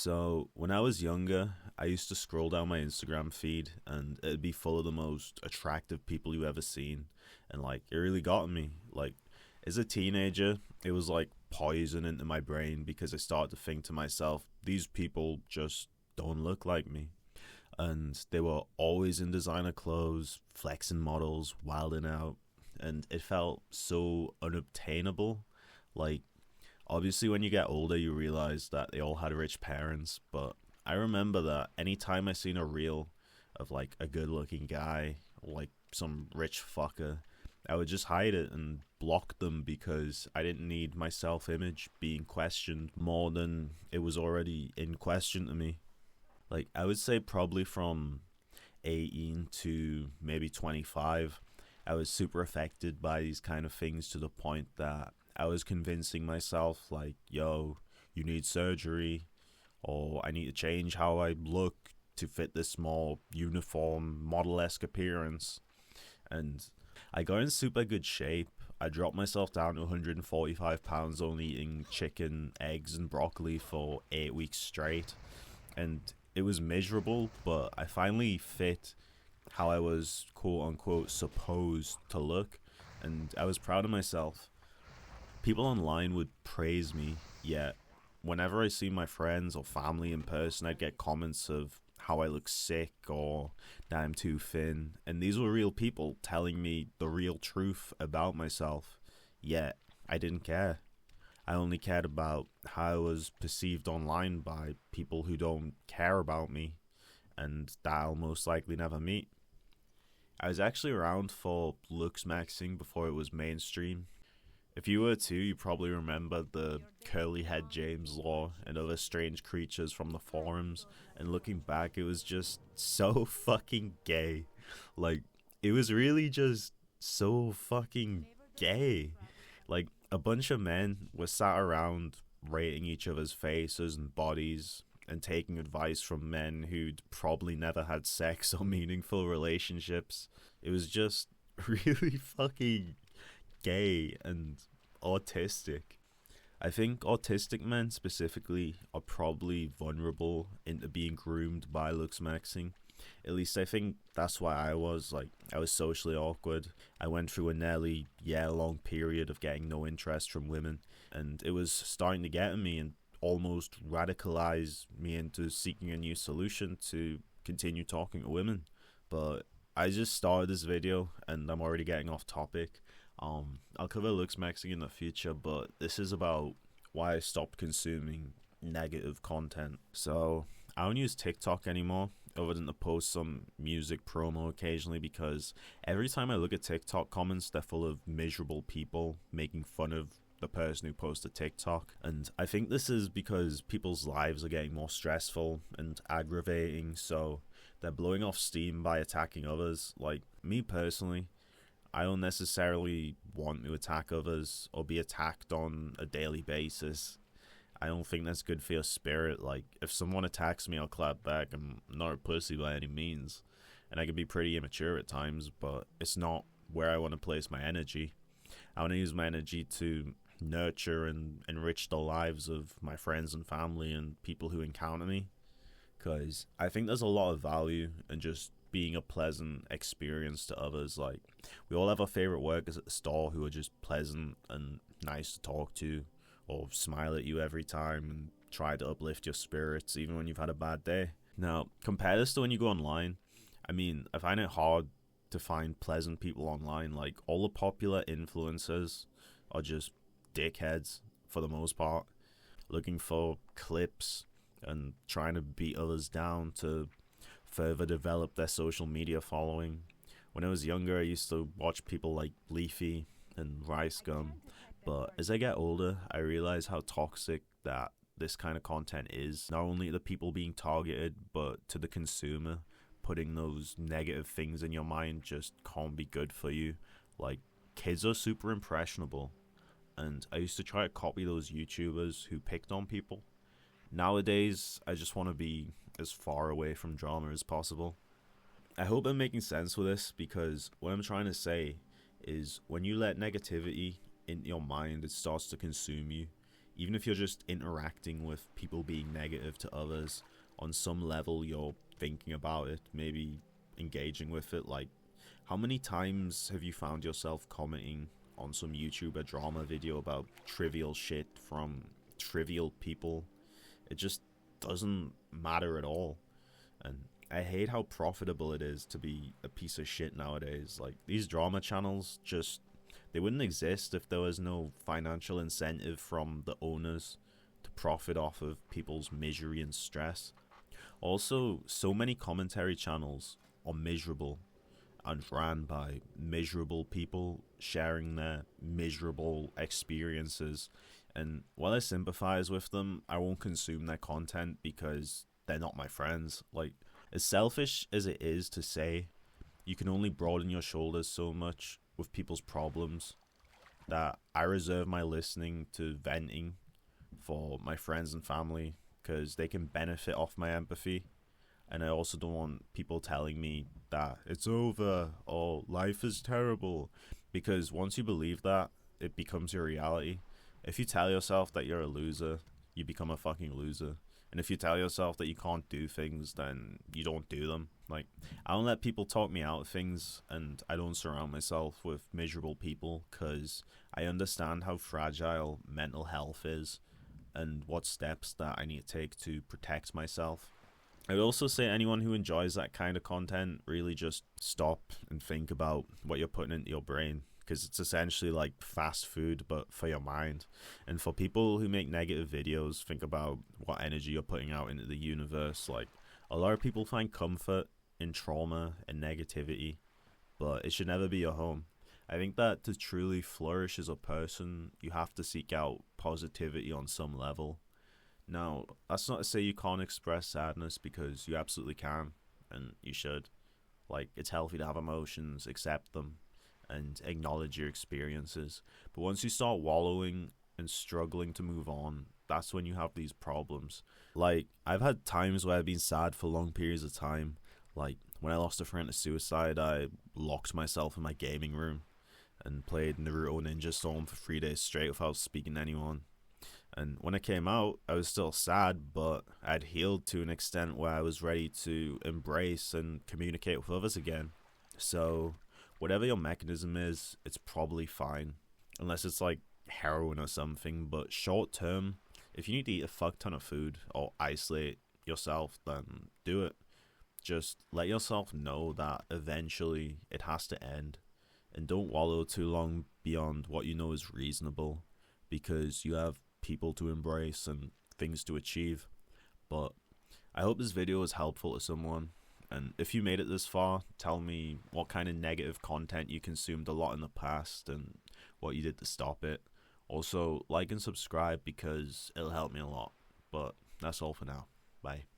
So, when I was younger, I used to scroll down my Instagram feed and it'd be full of the most attractive people you ever seen. And like, it really got me. Like, as a teenager, it was like poison into my brain because I started to think to myself, these people just don't look like me. And they were always in designer clothes, flexing models, wilding out. And it felt so unobtainable. Like, obviously, when you get older, you realize that they all had rich parents, but I remember that anytime I seen a reel of like a good looking guy, like some rich fucker, I would just hide it and block them because I didn't need my self image being questioned more than it was already in question to me. Like, I would say probably from 18 to maybe 25, I was super affected by these kind of things to the point that I was convincing myself, like, yo, you need surgery, or I need to change how I look to fit this more uniform, model esque appearance. And I got in super good shape. I dropped myself down to 145 pounds, only eating chicken, eggs, and broccoli for 8 weeks straight. And it was miserable, but I finally fit how I was quote unquote supposed to look, and I was proud of myself. People online would praise me, yet whenever I see my friends or family in person, I'd get comments of how I look sick or that I'm too thin. And these were real people telling me the real truth about myself, yet I didn't care. I only cared about how I was perceived online by people who don't care about me and that I'll most likely never meet. I was actually around for looks maxing before it was mainstream. If you were too, you probably remember the curly head James Law and other strange creatures from the forums, and looking back, it was just so fucking gay. Like, it was really just so fucking gay. Like, a bunch of men were sat around rating each other's faces and bodies and taking advice from men who'd probably never had sex or meaningful relationships. It was just really fucking gay and autistic. I think autistic men specifically are probably vulnerable into being groomed by looks maxing. At least I think that's why I was. Like, I was socially awkward. I went through a nearly year long period of getting no interest from women, and it was starting to get at me and almost radicalize me into seeking a new solution to continue talking to women. But I just started this video and I'm already getting off topic. I'll cover looks maxing in the future, but this is about why I stopped consuming negative content. So I don't use TikTok anymore, other than to post some music promo occasionally, because every time I look at TikTok comments, they're full of miserable people making fun of the person who posted TikTok. And I think this is because people's lives are getting more stressful and aggravating, so they're blowing off steam by attacking others. Like, me personally, I don't necessarily want to attack others or be attacked on a daily basis. I don't think that's good for your spirit. Like, if someone attacks me, I'll clap back. I'm not a pussy by any means. And I can be pretty immature at times, but it's not where I want to place my energy. I want to use my energy to nurture and enrich the lives of my friends and family and people who encounter me. Because I think there's a lot of value in just being a pleasant experience to others. Like, we all have our favorite workers at the store who are just pleasant and nice to talk to, or smile at you every time and try to uplift your spirits even when you've had a bad day. Now, compare this to when you go online. I mean, I find it hard to find pleasant people online. Like, all the popular influencers are just dickheads for the most part, looking for clips and trying to beat others down to further develop their social media following. When I was younger, I used to watch people like Leafy and Rice Gum, but as I get older, I realize how toxic that this kind of content is. Not only the people being targeted, but to the consumer. Putting those negative things in your mind just can't be good for you. Like, kids are super impressionable, and I used to try to copy those YouTubers who picked on people. Nowadays, I just want to be as far away from drama as possible. I hope I'm making sense with this, because what I'm trying to say is when you let negativity into your mind, it starts to consume you. even if you're just interacting with people being negative to others, on some level you're thinking about it, maybe engaging with it. Like, how many times have you found yourself commenting on some YouTuber drama video about trivial shit from trivial people? It just doesn't matter at all. And I hate how profitable it is to be a piece of shit nowadays. Like, these drama channels just, they wouldn't exist if there was no financial incentive from the owners to profit off of people's misery and stress. Also, so many commentary channels are miserable and ran by miserable people sharing their miserable experiences. And while I sympathize with them, I won't consume their content because they're not my friends. Like, as selfish as it is to say, you can only broaden your shoulders so much with people's problems, that I reserve my listening to venting for my friends and family because they can benefit off my empathy. And I also don't want people telling me that it's over or life is terrible, because once you believe that, it becomes your reality. If you tell yourself that you're a loser, you become a fucking loser. And if you tell yourself that you can't do things, then you don't do them. Like, I don't let people talk me out of things, and I don't surround myself with miserable people because I understand how fragile mental health is and what steps that I need to take to protect myself. I would also say anyone who enjoys that kind of content, really just stop and think about what you're putting into your brain, because it's essentially like fast food but for your mind. And for people who make negative videos, think about what energy you're putting out into the universe. Like, a lot of people find comfort in trauma and negativity, but it should never be your home. I think that to truly flourish as a person, you have to seek out positivity on some level. Now, that's not to say you can't express sadness, because you absolutely can, and you should. Like, it's healthy to have emotions, accept them, and acknowledge your experiences. But once you start wallowing and struggling to move on, that's when you have these problems. Like, I've had times where I've been sad for long periods of time. Like, when I lost a friend to suicide, I locked myself in my gaming room and played Naruto Ninja Storm for 3 days straight without speaking to anyone. And when I came out, I was still sad, but I'd healed to an extent where I was ready to embrace and communicate with others again. So, whatever your mechanism is, it's probably fine. Unless it's like heroin or something. But short term, if you need to eat a fuck ton of food or isolate yourself, then do it. Just let yourself know that eventually it has to end. And don't wallow too long beyond what you know is reasonable, because you have people to embrace and things to achieve. But I hope this video was helpful to someone. And if you made it this far, tell me what kind of negative content you consumed a lot in the past and what you did to stop it. Also, like and subscribe because it'll help me a lot. But that's all for now. Bye.